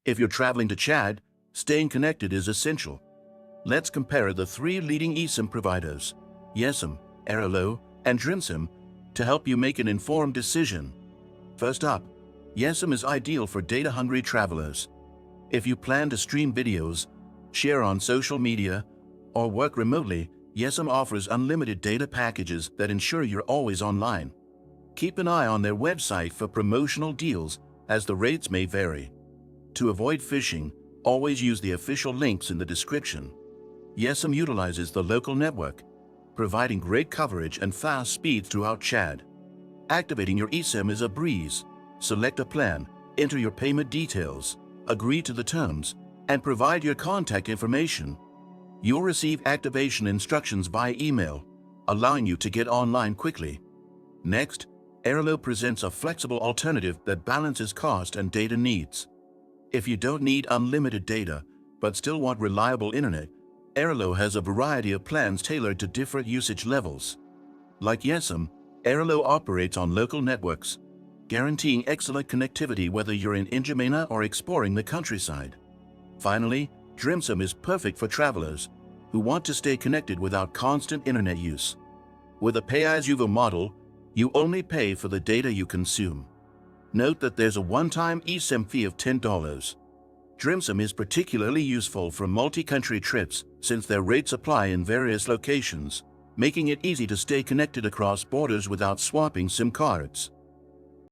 If you're traveling to Chad, staying connected is essential. Let's compare the three leading eSIM providers, Yesim, Airalo, and Drimsim, to help you make an informed decision. First up, Yesim is ideal for data-hungry travelers. If you plan to stream videos, share on social media, or work remotely, Yesim offers unlimited data packages that ensure you're always online. Keep an eye on their website for promotional deals, as the rates may vary. To avoid phishing, always use the official links in the description. Yesim utilizes the local network, providing great coverage and fast speed throughout Chad. Activating your eSIM is a breeze. Select a plan, enter your payment details, agree to the terms, and provide your contact information. You'll receive activation instructions via email, allowing you to get online quickly. Next, Airalo presents a flexible alternative that balances cost and data needs. If you don't need unlimited data, but still want reliable internet, Airalo has a variety of plans tailored to different usage levels. Like Yesim, Airalo operates on local networks, guaranteeing excellent connectivity whether you're in N'Djamena or exploring the countryside. Finally, Drimsim is perfect for travelers who want to stay connected without constant internet use. With a pay-as-you-go model, you only pay for the data you consume. Note that there's a one-time eSIM fee of $10. Drimsim is particularly useful for multi-country trips since their rates apply in various locations, making it easy to stay connected across borders without swapping SIM cards.